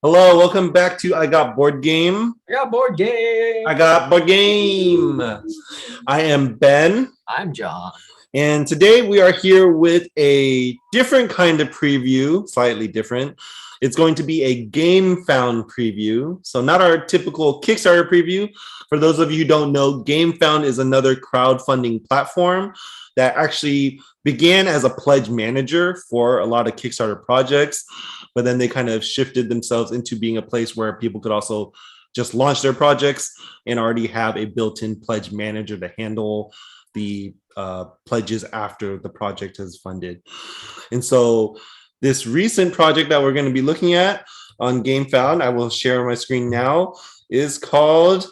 Hello, welcome back to I Got Board Game. I got board game. I got board game. I am Ben, I'm John. and today we are here with a different kind of preview, slightly different. It's going to be a Gamefound preview. So, not our typical Kickstarter preview. For those of you who don't know, Gamefound is another crowdfunding platform that actually began as a pledge manager for a lot of Kickstarter projects, but then they kind of shifted themselves into being a place where people could also just launch their projects and already have a built-in pledge manager to handle the pledges after the project has funded. And so this recent project that we're going to be looking at on Gamefound, I will share my screen now, is called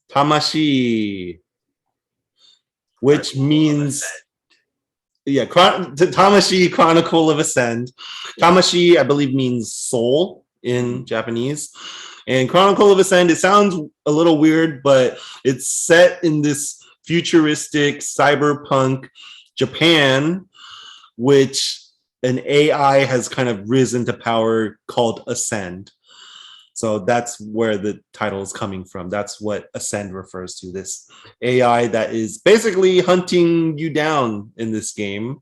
Tamashii, which means Tamashii, Chronicle of Ascend. Tamashii, I believe, means soul in Japanese. And Chronicle of Ascend, it sounds a little weird, but it's set in this futuristic cyberpunk Japan, which an AI has kind of risen to power called Ascend. So that's where the title is coming from. That's what Ascend refers to, this AI that is basically hunting you down in this game.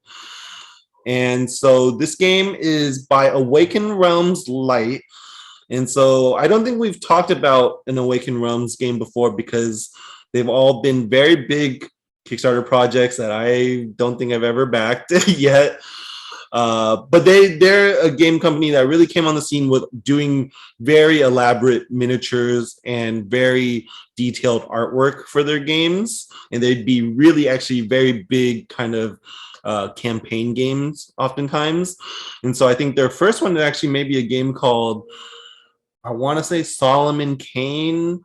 And so this game is by Awaken Realms Lite. And so I don't think we've talked about an Awaken Realms game before because they've all been very big Kickstarter projects that I don't think I've ever backed yet. But they're a game company that really came on the scene with doing very elaborate miniatures and very detailed artwork for their games. And they'd be really actually very big kind of campaign games oftentimes. And so I think their first one is actually maybe a game called, I want to say Solomon Kane.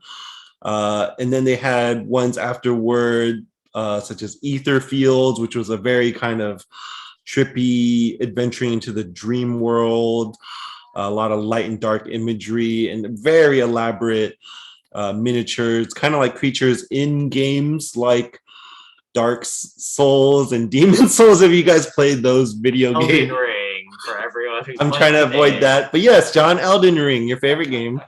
And then they had ones afterward, such as Ether Fields, which was a very kind of trippy adventuring into the dream world, a lot of light and dark imagery, and very elaborate miniatures, kind of like creatures in games like Dark Souls and Demon Souls. Have you guys played those video Elden games? Ring for everyone who's I'm playing trying to avoid today. that. But yes, John, Elden Ring, your favorite game.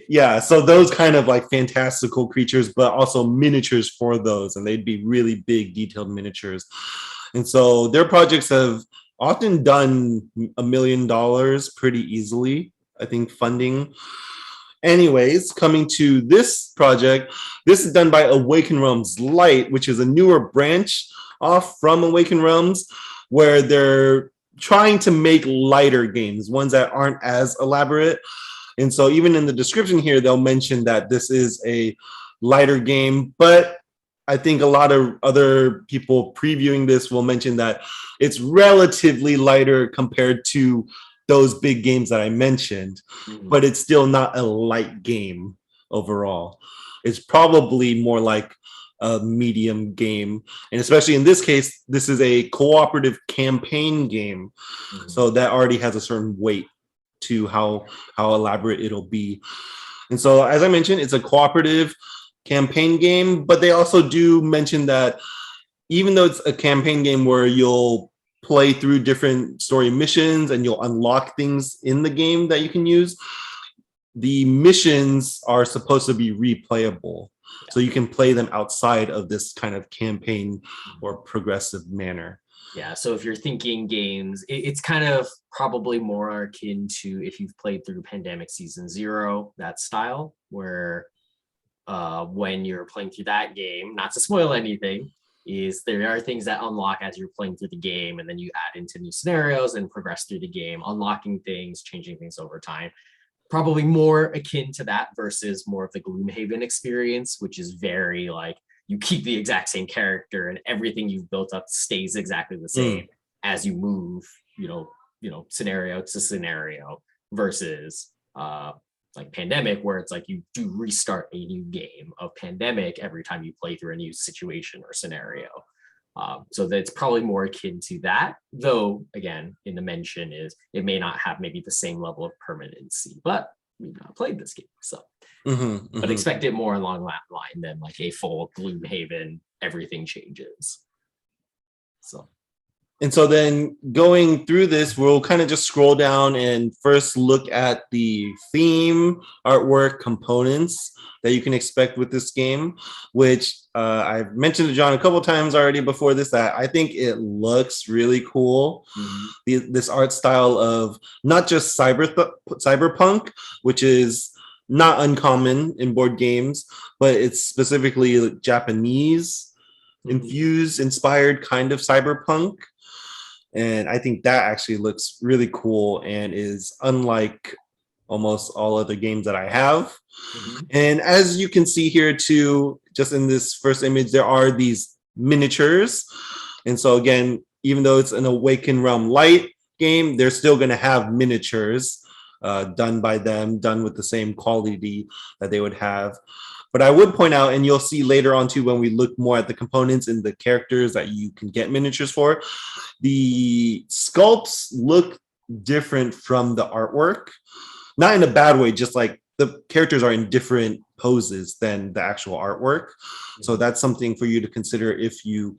Yeah, so those kind of like fantastical creatures, but also miniatures for those, and they'd be really big, detailed miniatures. And so their projects have often done $1 million pretty easily, I think, funding. Anyways, coming to this project, this is done by Awaken Realms Lite, which is a newer branch off from Awaken Realms, where they're trying to make lighter games, ones that aren't as elaborate. And so even in the description here, they'll mention that this is a lighter game, but I think a lot of other people previewing this will mention that it's relatively lighter compared to those big games that I mentioned, but it's still not a light game overall. It's probably more like a medium game. And especially in this case, this is a cooperative campaign game. So that already has a certain weight to how elaborate it'll be. And so, as I mentioned, it's a cooperative campaign game, but they also do mention that even though it's a campaign game where you'll play through different story missions and you'll unlock things in the game that you can use, the missions are supposed to be replayable. So you can play them outside of this kind of campaign or progressive manner. Yeah, so if you're thinking games, it's kind of probably more akin to if you've played through Pandemic Season 0, that style, where when you're playing through that game, not to spoil anything, is there are things that unlock as you're playing through the game, and then you add into new scenarios and progress through the game, unlocking things, changing things over time. Probably more akin to that versus more of the Gloomhaven experience, which is very like you keep the exact same character and everything you've built up stays exactly the same as you move, scenario to scenario versus like Pandemic, where it's like you do restart a new game of Pandemic every time you play through a new situation or scenario. So that's probably more akin to that, though, again, in the mention is it may not have maybe the same level of permanency, but we've not played this game. So, but expect it more along that line than like a full Gloomhaven, everything changes. So. And so then going through this, we'll kind of just scroll down and first look at the theme, artwork, components that you can expect with this game, which I've mentioned to John a couple times already before this, that I think it looks really cool. This art style of not just cyberpunk, which is not uncommon in board games, but it's specifically Japanese infused, inspired kind of cyberpunk. And I think that actually looks really cool and is unlike almost all other games that I have. And as you can see here too, just in this first image, there are these miniatures. And so again, even though it's an Awaken Realm Lite game, they're still going to have miniatures done by them, done with the same quality that they would have. But I would point out, and you'll see later on too, when we look more at the components and the characters that you can get miniatures for, the sculpts look different from the artwork. Not in a bad way, just like the characters are in different poses than the actual artwork. So that's something for you to consider if you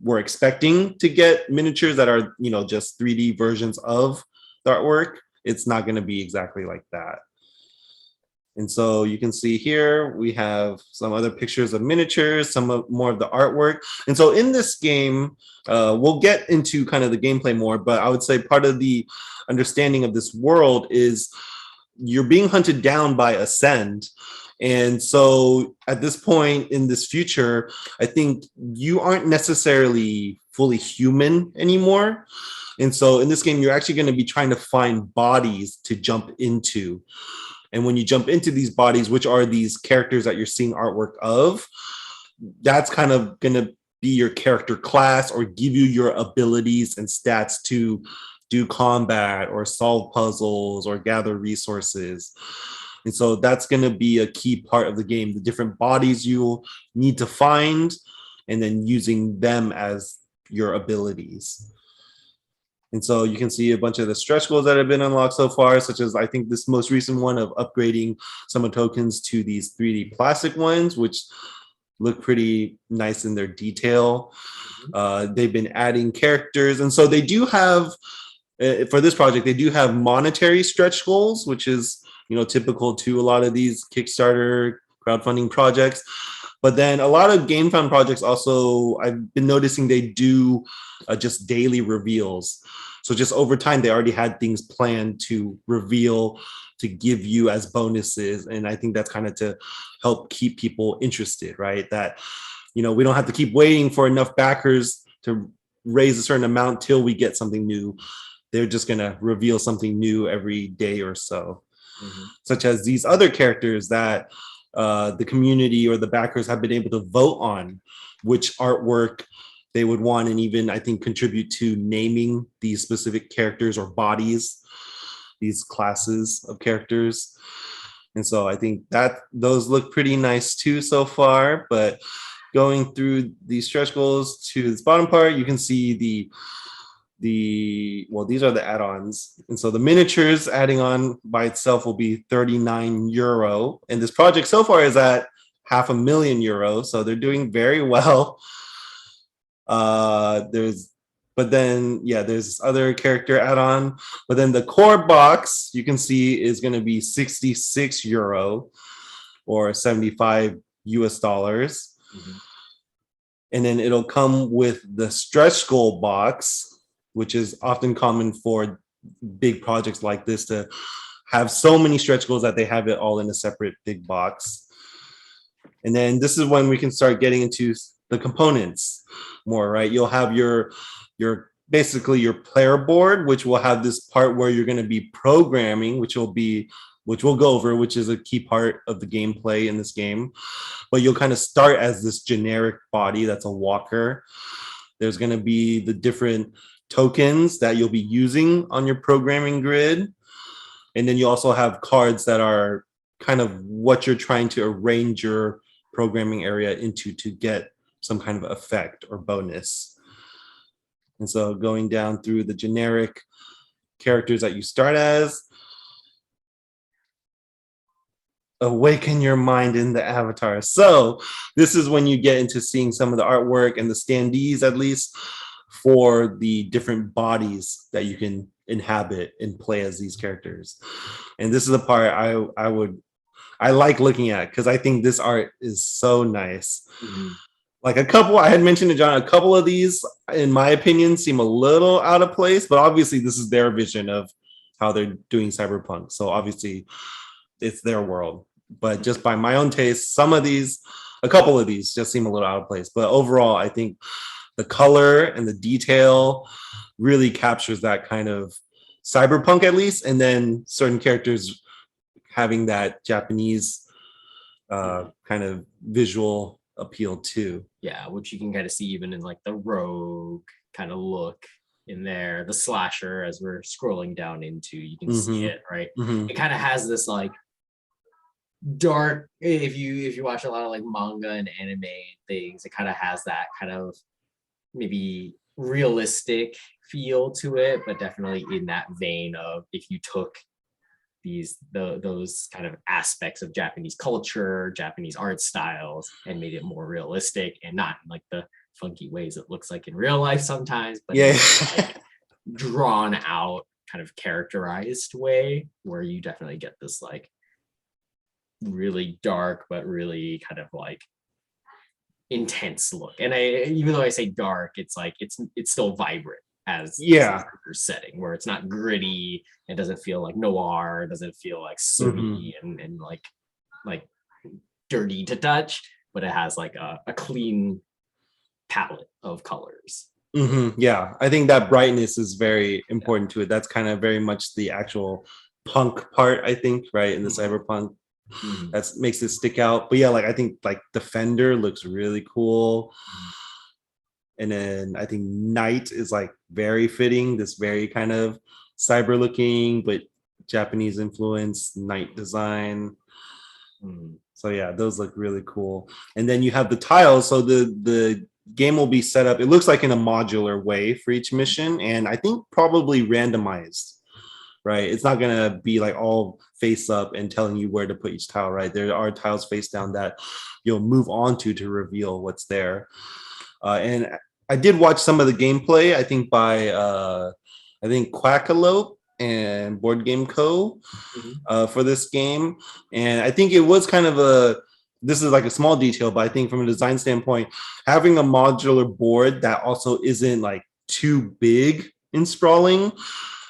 were expecting to get miniatures that are, you know, just 3D versions of the artwork. It's not going to be exactly like that. And so you can see here, we have some other pictures of miniatures, more of the artwork. And so in this game, we'll get into kind of the gameplay more, but I would say part of the understanding of this world is you're being hunted down by Ascend. And so at this point in this future, I think you aren't necessarily fully human anymore. And so in this game, you're actually going to be trying to find bodies to jump into. And when you jump into these bodies, which are these characters that you're seeing artwork of, that's kind of going to be your character class or give you your abilities and stats to do combat or solve puzzles or gather resources. And so that's going to be a key part of the game, the different bodies you'll need to find and then using them as your abilities. And so you can see a bunch of the stretch goals that have been unlocked so far, such as I think this most recent one of upgrading some of tokens to these 3D plastic ones, which look pretty nice in their detail. They've been adding characters. And so they do have, for this project, they do have monetary stretch goals, which is, you know, typical to a lot of these Kickstarter crowdfunding projects. But then a lot of Gamefound projects also, I've been noticing they do just daily reveals. So just over time, they already had things planned to reveal, to give you as bonuses. And I think that's kind of to help keep people interested, right? That, you know, we don't have to keep waiting for enough backers to raise a certain amount till we get something new. They're just going to reveal something new every day or so, such as these other characters that the community or the backers have been able to vote on which artwork they would want, and even I think contribute to naming these specific characters or bodies, these classes of characters. And so I think that those look pretty nice too so far. But going through these stretch goals to this bottom part, you can see well, these are the add-ons. And so the miniatures adding on by itself will be €39. And this project so far is at €500,000. So they're doing very well. There's this other character add-on. But then the core box you can see is going to be €66 or $75. And then it'll come with the stretch goal box, which is often common for big projects like this to have so many stretch goals that they have it all in a separate big box. And then this is when we can start getting into the components more, right? You'll have your basically your player board, which will have this part where you're going to be programming, which we'll go over, which is a key part of the gameplay in this game. But you'll kind of start as this generic body that's a walker. There's going to be the different tokens that you'll be using on your programming grid. And then you also have cards that are kind of what you're trying to arrange your programming area into to get some kind of effect or bonus. And so going down through the generic characters that you start as, awaken your mind in the avatar. So this is when you get into seeing some of the artwork and the standees, at least, for the different bodies that you can inhabit and play as these characters. And this is the part I like looking at, because I think this art is so nice. Like a couple, I had mentioned to John, a couple of these, in my opinion, seem a little out of place, but obviously this is their vision of how they're doing cyberpunk. So obviously it's their world. But just by my own taste, a couple of these just seem a little out of place. But overall, I think the color and the detail really captures that kind of cyberpunk, at least. And then certain characters having that Japanese kind of visual appeal too. Yeah, which you can kind of see even in like the rogue kind of look in there, the slasher, as we're scrolling down into, you can see it, right? It kind of has this like dark, if you watch a lot of like manga and anime things, it kind of has that kind of maybe realistic feel to it, but definitely in that vein of if you took those kind of aspects of Japanese culture, Japanese art styles, and made it more realistic, and not in like the funky ways it looks like in real life sometimes, but in like drawn out kind of characterized way, where you definitely get this like really dark but really kind of like intense look. And even though I say dark, it's like it's still vibrant as a setting, where it's not gritty, it doesn't feel like noir, it doesn't feel like sooty and like dirty to touch, but it has like a clean palette of colors. Yeah, I think that brightness is very important to it. That's kind of very much the actual punk part, I think, right, in the cyberpunk. That makes it stick out. But yeah, like I think like Defender looks really cool. And then I think Night is like very fitting, this very kind of cyber looking but Japanese influence night design. So yeah, those look really cool. And then you have the tiles. So the game will be set up, it looks like in a modular way for each mission, and I think probably randomized, right? It's not going to be like all face up and telling you where to put each tile, right? There are tiles face down that you'll move on to reveal what's there. And I did watch some of the gameplay, I think by Quackalope and Board Game Co. For this game. And I think it was kind of this is like a small detail, but I think from a design standpoint, having a modular board that also isn't like too big and sprawling,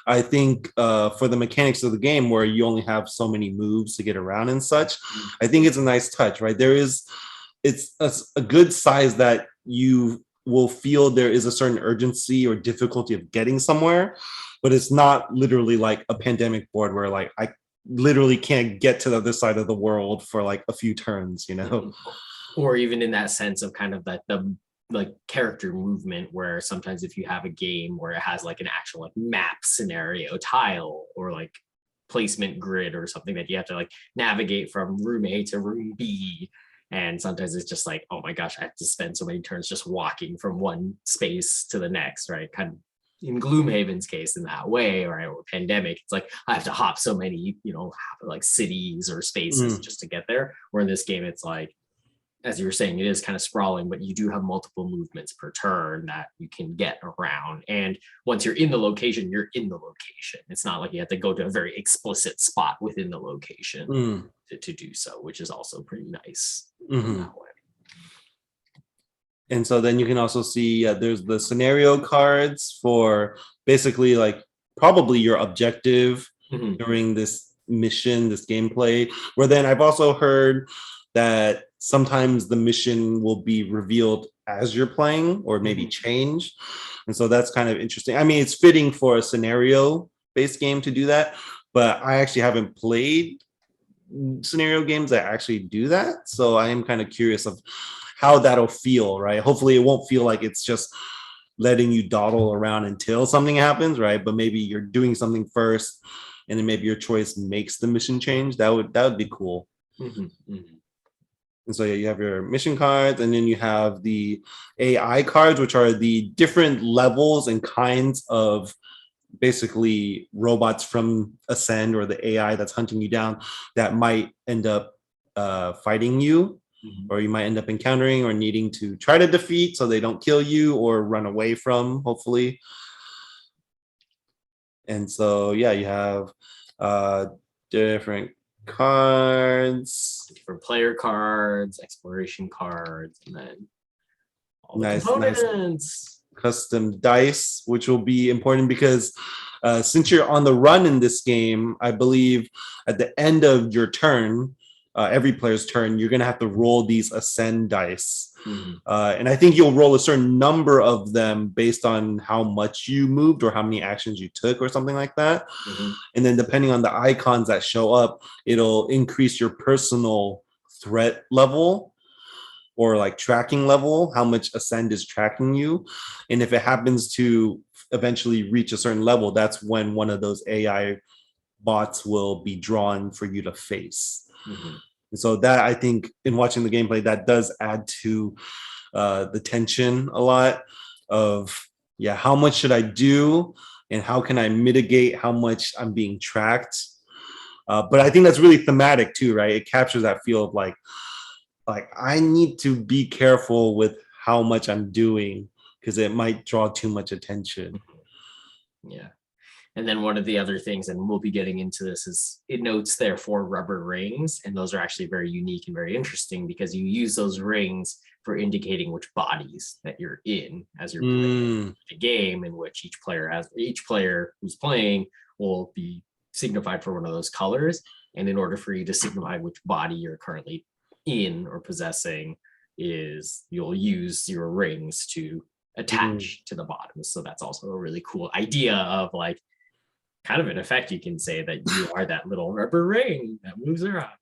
I think for the mechanics of the game, where you only have so many moves to get around and such, I think it's a nice touch, right? It's a good size that you will feel there is a certain urgency or difficulty of getting somewhere, but it's not literally like a pandemic board where like I literally can't get to the other side of the world for like a few turns, you know? Or even in that sense of kind of that the like character movement, where sometimes if you have a game where it has like an actual like map scenario tile or like placement grid or something that you have to like navigate from room A to room B, and sometimes it's just like, oh my gosh, I have to spend so many turns just walking from one space to the next, right? Kind of in Gloomhaven's case in that way, right? Or Pandemic, it's like I have to hop so many, like cities or spaces just to get there. Where in this game, it's like, as you were saying, it is kind of sprawling, but you do have multiple movements per turn that you can get around. And once you're in the location, you're in the location. It's not like you have to go to a very explicit spot within the location to do so, which is also pretty nice in that way. And so then you can also see there's the scenario cards for basically like probably your objective during this mission, this gameplay, where then I've also heard that sometimes the mission will be revealed as you're playing or maybe change. And so that's kind of interesting. I mean, it's fitting for a scenario based game to do that, but I actually haven't played scenario games that actually do that. So I am kind of curious of how that'll feel, right? Hopefully it won't feel like it's just letting you dawdle around until something happens, right? But maybe you're doing something first and then maybe your choice makes the mission change. That would be cool. And so yeah, you have your mission cards, and then you have the AI cards, which are the different levels and kinds of basically robots from Ascend or the AI that's hunting you down that might end up fighting you. Mhm. or you might end up encountering or needing to try to defeat so they don't kill you or run away from, hopefully. And so, yeah, you have different cards. Different player cards, exploration cards, and then all the Nice components. custom dice, which will be important because since you're on the run in this game, I believe at the end of your turn, every player's turn, you're going to have to roll these ascend dice. Mhm. And I think you'll roll a certain number of them based on how much you moved or how many actions you took or something like that. Mhm. And then depending on the icons that show up, it'll increase your personal threat level or like tracking level, how much ascend is tracking you. And if it happens to eventually reach a certain level, that's when one of those AI bots will be drawn for you to face. Mhm. And so that, I think, in watching the gameplay, that does add to the tension a lot of, yeah, how much should I do and how can I mitigate how much I'm being tracked. But I think that's really thematic too, right? It captures that feel of like I need to be careful with how much I'm doing because it might draw too much attention. Yeah. And then one of the other things, and we'll be getting into this, is it notes there 4 rubber rings, and those are actually very unique and very interesting because you use those rings for indicating which bodies that you're in as you're playing the game, in which each player who's playing will be signified for one of those colors. And in order for you to signify which body you're currently in or possessing, is you'll use your rings to attach to the bottom. So that's also a really cool idea of like kind of in effect, you can say that you are that little rubber ring that moves around.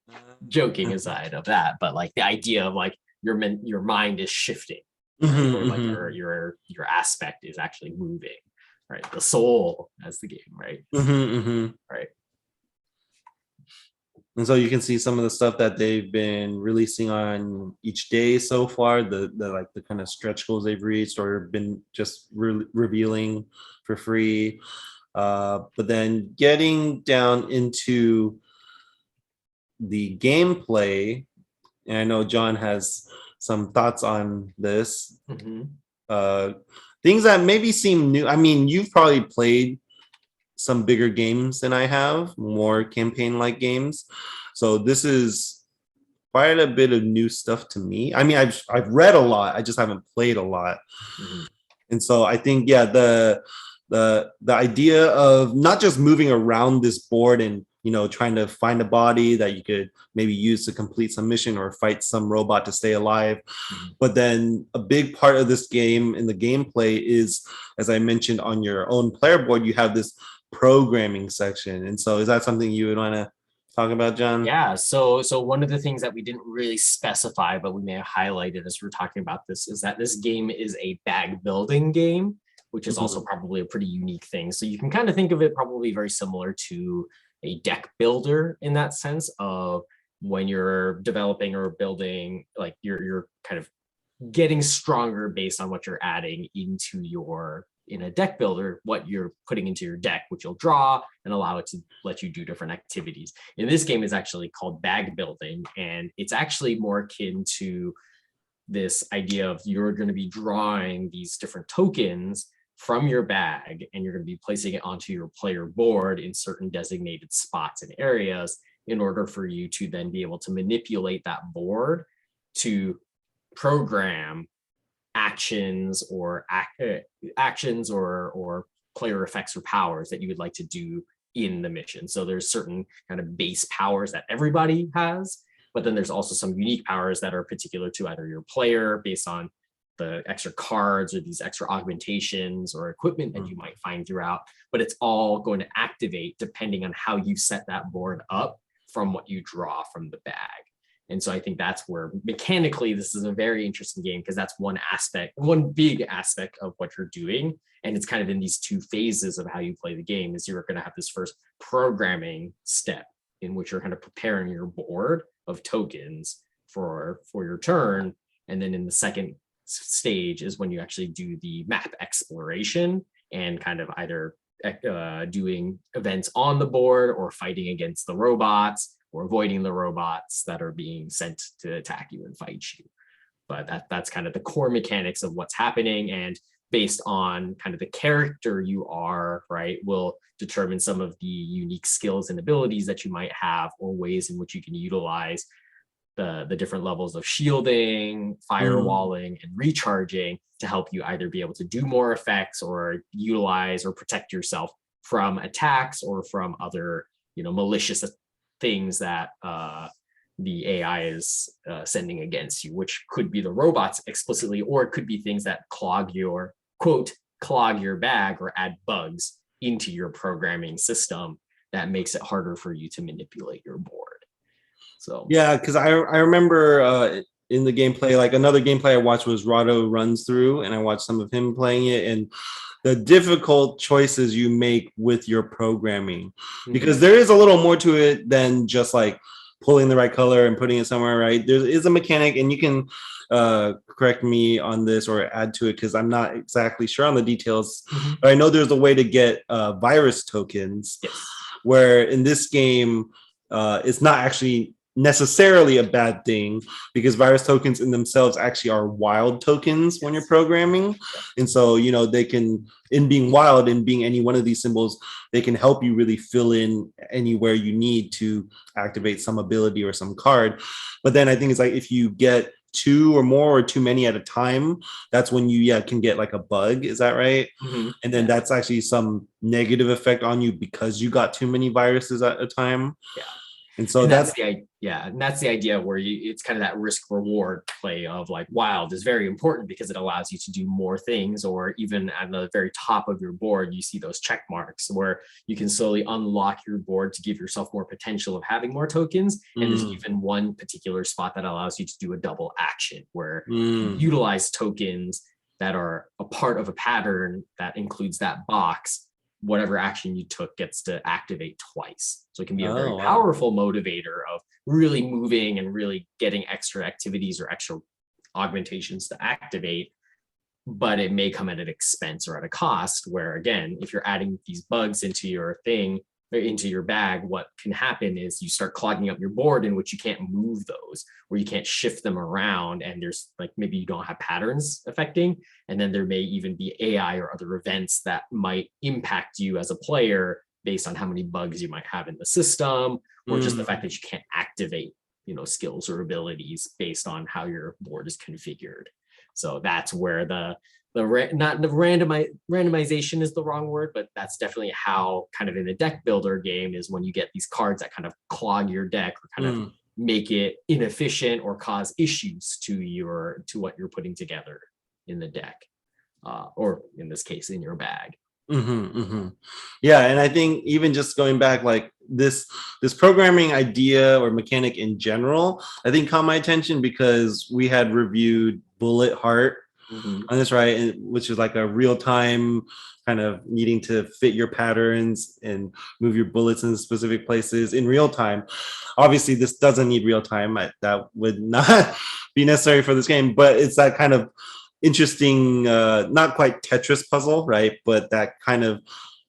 Joking aside of that, but like the idea of like your mind is shifting, right? Or like your aspect is actually moving, right? The soul as the game, right? Right. And so you can see some of the stuff that they've been releasing on each day so far, the like the kind of stretch goals they've reached or been just revealing for free. But then getting down into the gameplay, and I know John has some thoughts on this. Uh, things that maybe seem new. I mean, you've probably played some bigger games than I have, more campaign-like games. So this is quite a bit of new stuff to me. I mean, I've read a lot, I just haven't played a lot. And so I think, yeah, the idea of not just moving around this board and trying to find a body that you could maybe use to complete some mission or fight some robot to stay alive. But then a big part of this game in the gameplay is, as I mentioned, on your own player board, you have this programming section. And so is that something you would want to talk about, John? Yeah. So one of the things that we didn't really specify, but we may have highlighted as we're talking about this, is that this game is a bag building game, which is also probably a pretty unique thing. So you can kind of think of it probably very similar to a deck builder in that sense of when you're developing or building, like you're kind of getting stronger based on what you're adding into your in a deck builder, what you're putting into your deck, which you'll draw and allow it to let you do different activities. In this game is actually called bag building, and it's actually more akin to this idea of you're going to be drawing these different tokens from your bag and you're going to be placing it onto your player board in certain designated spots and areas in order for you to then be able to manipulate that board to program actions or actions or player effects or powers that you would like to do in the mission. So there's certain kind of base powers that everybody has, but then there's also some unique powers that are particular to either your player based on the extra cards or these extra augmentations or equipment that you might find throughout. But it's all going to activate depending on how you set that board up from what you draw from the bag. And so I think that's where mechanically this is a very interesting game because that's one aspect, one big aspect of what you're doing. And it's kind of in these two phases of how you play the game is you're going to have this first programming step in which you're kind of preparing your board of tokens for your turn. And then in the second stage is when you actually do the map exploration and kind of either doing events on the board or fighting against the robots or avoiding the robots that are being sent to attack you and fight you. But that's kind of the core mechanics of what's happening, and based on kind of the character you are, right, will determine some of the unique skills and abilities that you might have, or ways in which you can utilize the different levels of shielding, firewalling, and recharging to help you either be able to do more effects or utilize or protect yourself from attacks or from other, malicious things that the AI is sending against you, which could be the robots explicitly, or it could be things that clog your bag or add bugs into your programming system that makes it harder for you to manipulate your board. So yeah, because I remember in the gameplay, like another gameplay I watched was Rado Runs Through, and I watched some of him playing it, and the difficult choices you make with your programming, because there is a little more to it than just like pulling the right color and putting it somewhere, right? There is a mechanic, and you can correct me on this or add to it because I'm not exactly sure on the details. But I know there's a way to get virus tokens, where in this game, it's not actually necessarily a bad thing, because virus tokens in themselves actually are wild tokens when you're programming. And so, they can, in being wild and being any one of these symbols, they can help you really fill in anywhere you need to activate some ability or some card. But then I think it's like if you get two or more or too many at a time, that's when you can get like a bug. Is that right? And then that's actually some negative effect on you because you got too many viruses at a time. And so that's the idea where it's kind of that risk reward play of like wild is very important because it allows you to do more things, or even at the very top of your board, you see those check marks where you can slowly unlock your board to give yourself more potential of having more tokens. And there's even one particular spot that allows you to do a double action where you utilize tokens that are a part of a pattern that includes that box. Whatever action you took gets to activate twice. So it can be a very powerful motivator of really moving and really getting extra activities or extra augmentations to activate. But it may come at an expense or at a cost where, again, if you're adding these bugs into your thing, into your bag, what can happen is you start clogging up your board in which you can't move those, or you can't shift them around, and there's like maybe you don't have patterns affecting, and then there may even be AI or other events that might impact you as a player based on how many bugs you might have in the system, or just the fact that you can't activate skills or abilities based on how your board is configured. So that's where randomization is the wrong word, but that's definitely how kind of in the deck builder game is when you get these cards that kind of clog your deck or kind of make it inefficient or cause issues to what you're putting together in the deck, or in this case in your bag. Yeah, and I think even just going back, like this programming idea or mechanic in general, I think caught my attention because we had reviewed Bullet Heart on this, right? Which is like a real-time kind of needing to fit your patterns and move your bullets in specific places in real time. Obviously, this doesn't need real time. That would not be necessary for this game, but it's that kind of interesting, not quite Tetris puzzle, right? But that kind of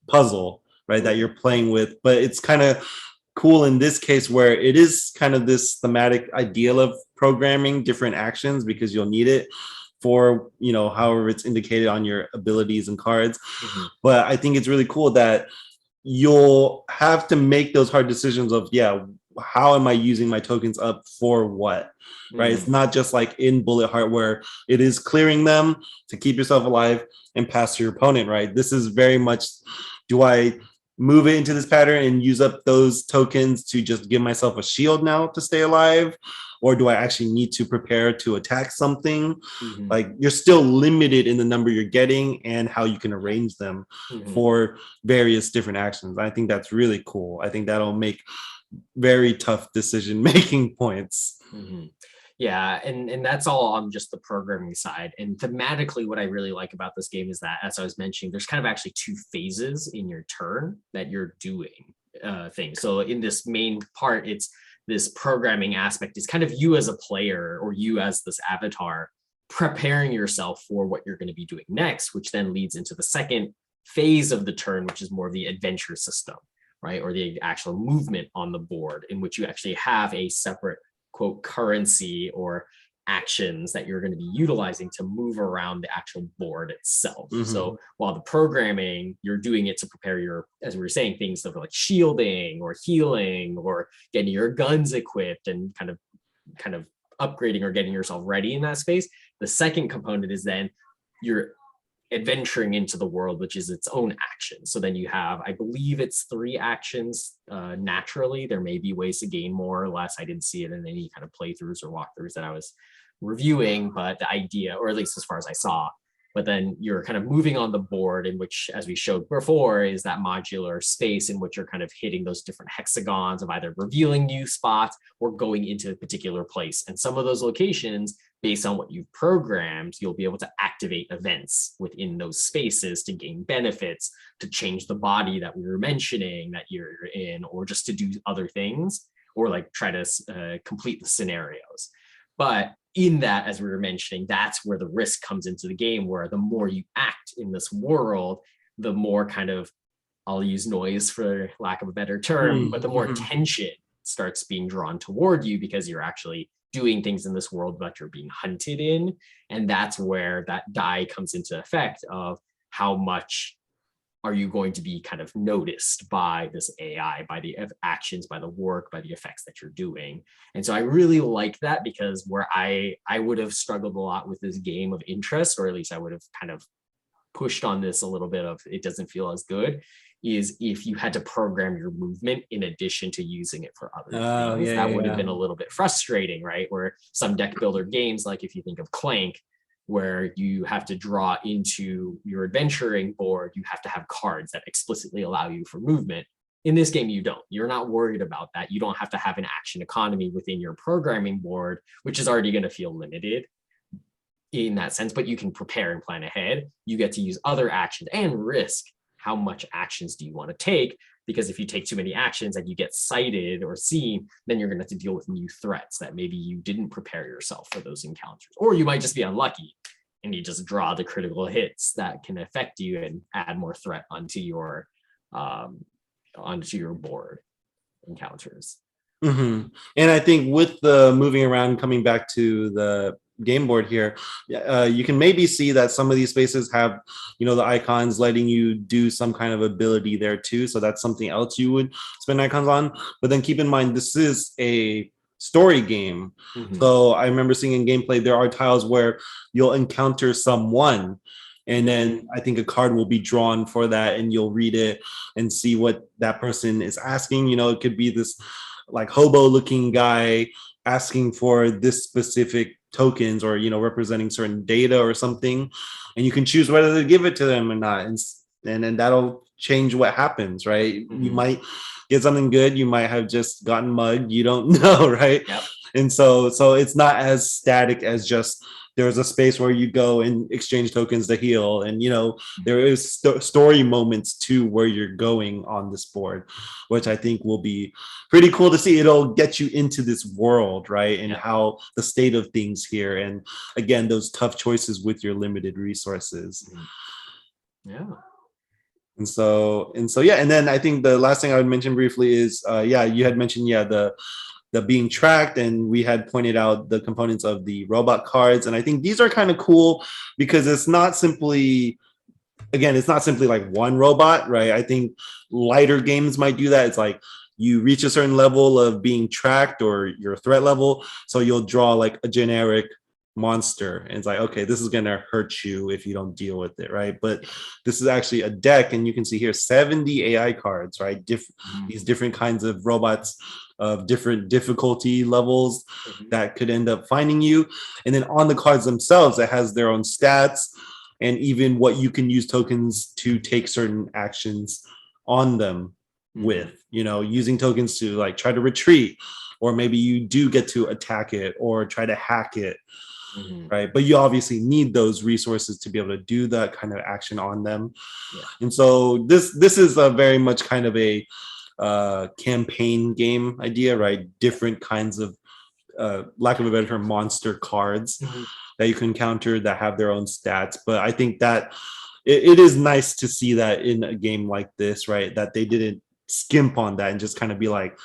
puzzle, right, that you're playing with. But it's kind of cool in this case where it is kind of this thematic ideal of programming different actions because you'll need it for however it's indicated on your abilities and cards. But I think it's really cool that you'll have to make those hard decisions of how am I using my tokens up for what, right? It's not just like in Bullet Heart where it is clearing them to keep yourself alive and pass to your opponent, right? This is very much, do I move it into this pattern and use up those tokens to just give myself a shield now to stay alive? Or do I actually need to prepare to attack something? Like you're still limited in the number you're getting and how you can arrange them for various different actions. I think that's really cool. I think that'll make very tough decision-making points. Yeah, and that's all on just the programming side. And thematically, what I really like about this game is that, as I was mentioning, there's kind of actually two phases in your turn that you're doing things. So in this main part, it's this programming aspect is kind of you as a player or you as this avatar preparing yourself for what you're going to be doing next, which then leads into the second phase of the turn, which is more of the adventure system, right? Or the actual movement on the board, in which you actually have a separate quote currency or actions that you're going to be utilizing to move around the actual board itself. So while the programming, you're doing it to prepare your, as we were saying, things of like shielding or healing or getting your guns equipped and kind of upgrading or getting yourself ready in that space. The second component is then you're adventuring into the world, which is its own action. So then you have, I believe it's 3 actions naturally. There may be ways to gain more or less. I didn't see it in any kind of playthroughs or walkthroughs that I was reviewing, but the idea, or at least as far as I saw, but then you're kind of moving on the board, in which, as we showed before, is that modular space in which you're kind of hitting those different hexagons of either revealing new spots or going into a particular place. And some of those locations, based on what you've programmed, you'll be able to activate events within those spaces to gain benefits, to change the body that we were mentioning that you're in, or just to do other things, or like try to complete the scenarios. But in that, as we were mentioning, that's where the risk comes into the game, where the more you act in this world, the more kind of, I'll use noise for lack of a better term, but the more tension starts being drawn toward you because you're actually doing things in this world that you're being hunted in. And that's where that die comes into effect of how much are you going to be kind of noticed by this AI, by the actions, by the work, by the effects that you're doing. And so I really like that, because where I would have struggled a lot with this game of interest, or at least I would have kind of pushed on this a little bit of it doesn't feel as good, is if you had to program your movement in addition to using it for other things. That would have been a little bit frustrating, right? Where some deck builder games, like if you think of Clank, where you have to draw into your adventuring board, you have to have cards that explicitly allow you for movement. In this game, you don't. You're not worried about that. You don't have to have an action economy within your programming board, which is already going to feel limited in that sense, but you can prepare and plan ahead. You get to use other actions and risk how much actions do you want to take, because if you take too many actions and you get cited or seen, then you're going to have to deal with new threats that maybe you didn't prepare yourself for those encounters. Or you might just be unlucky and you just draw the critical hits that can affect you and add more threat onto your board encounters. And I think with the moving around, coming back to the game board here, you can maybe see that some of these spaces have, the icons letting you do some kind of ability there too. So that's something else you would spend icons on. But then keep in mind, this is a story game. So I remember seeing in gameplay, there are tiles where you'll encounter someone, and then I think a card will be drawn for that, and you'll read it and see what that person is asking. It could be this like hobo looking guy asking for this specific tokens, or representing certain data or something, and you can choose whether to give it to them or not, and then that'll change what happens, right? You might get something good, you might have just gotten mugged, you don't know, right? And so it's not as static as just there's a space where you go and exchange tokens to heal, and there is story moments too where you're going on this board, which I think will be pretty cool to see. It'll get you into this world, right? And how the state of things here, and again, those tough choices with your limited resources. And so yeah. And then I think the last thing I would mention briefly is you had mentioned the being tracked, and we had pointed out the components of the robot cards. And I think these are kind of cool because it's not simply like one robot, right? I think lighter games might do that. It's like you reach a certain level of being tracked or your threat level, so you'll draw like a generic monster, and it's like, okay, this is gonna hurt you if you don't deal with it, right? But this is actually a deck, and you can see here 70 AI cards, right? These different kinds of robots of different difficulty levels that could end up finding you. And then on the cards themselves, it has their own stats, and even what you can use tokens to take certain actions on them with, using tokens to like try to retreat, or maybe you do get to attack it or try to hack it. Right, but you obviously need those resources to be able to do that kind of action on them. And so this is a very much kind of a campaign game idea, right? Different kinds of lack of a better term, monster cards that you can encounter that have their own stats. But I think that it is nice to see that in a game like this, right? That they didn't skimp on that and just kind of be like,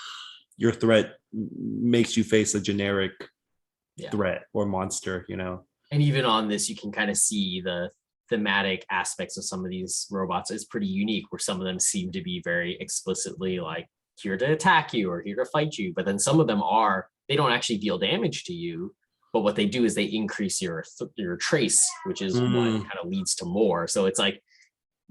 your threat makes you face a generic threat or monster, you know. And even on this, you can kind of see the thematic aspects of some of these robots is pretty unique, where some of them seem to be very explicitly like here to attack you or here to fight you, but then some of them they don't actually deal damage to you, but what they do is they increase your trace, which is what kind of leads to more. So it's like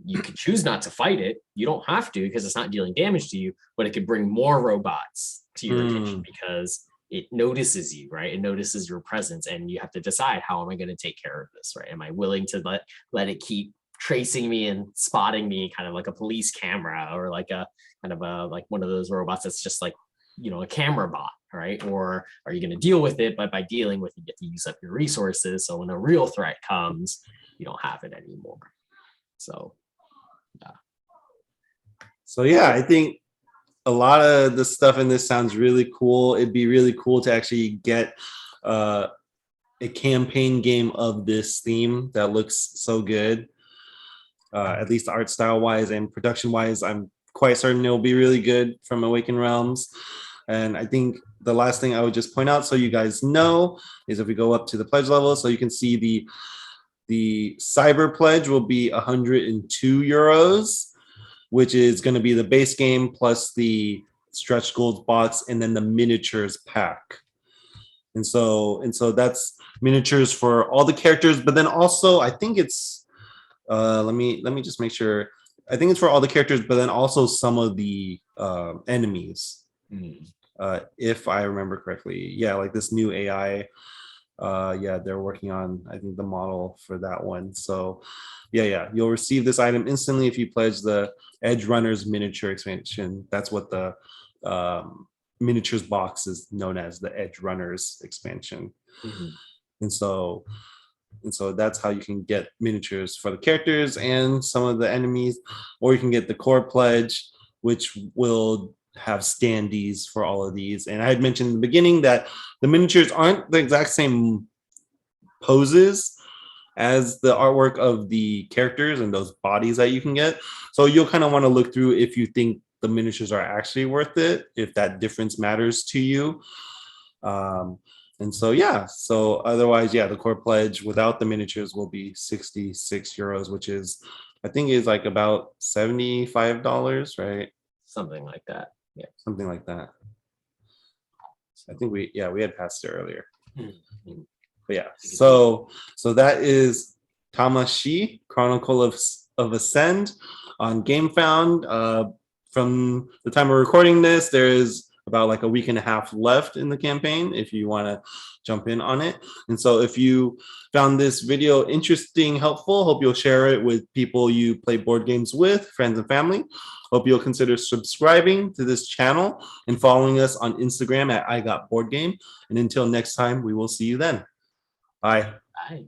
you could choose not to fight it, you don't have to because it's not dealing damage to you, but it could bring more robots to your attention because it notices you, right? It notices your presence, and you have to decide, how am I going to take care of this, right? Am I willing to let it keep tracing me and spotting me, kind of like a police camera, or like a kind of a like one of those robots that's just like, you know, a camera bot, right? Or are you going to deal with it? But by dealing with it, you get to use up your resources. So when a real threat comes, you don't have it anymore. So, yeah. So yeah, I think a lot of the stuff in this sounds really cool. It'd be really cool to actually get a campaign game of this theme that looks so good. At least art style wise and production wise, I'm quite certain it'll be really good from Awaken Realms. And I think the last thing I would just point out, so you guys know, is if we go up to the pledge level, so you can see the cyber pledge will be 102 euros, which is going to be the base game plus the stretch gold box and then the miniatures pack. And so that's miniatures for all the characters, but then also I think it's let me just make sure. I think it's for all the characters, but then also some of the enemies. If I remember correctly. Yeah, like this new AI. Yeah, they're working on, I think, the model for that one. So yeah, you'll receive this item instantly if you pledge the Edge Runners miniature expansion. That's what the miniatures box is known as, the Edge Runners expansion. And so that's how you can get miniatures for the characters and some of the enemies, or you can get the core pledge, which will have standees for all of these. And I had mentioned in the beginning that the miniatures aren't the exact same poses as the artwork of the characters and those bodies that you can get. So you'll kind of want to look through if you think the miniatures are actually worth it, if that difference matters to you. And so, yeah, so otherwise, yeah, the core pledge without the miniatures will be 66 euros, which is, I think is like about $75, right? Something like that. Yeah. Something like that. I think we had passed it earlier. But yeah, so that is Tamashii, Chronicle of Ascend on Gamefound. From the time we're recording this, there is about like a week and a half left in the campaign if you want to jump in on it. And so if you found this video interesting, helpful, hope you'll share it with people you play board games with, friends and family. Hope you'll consider subscribing to this channel and following us on Instagram at I Got Board Game. And until next time, we will see you then. Bye. Bye.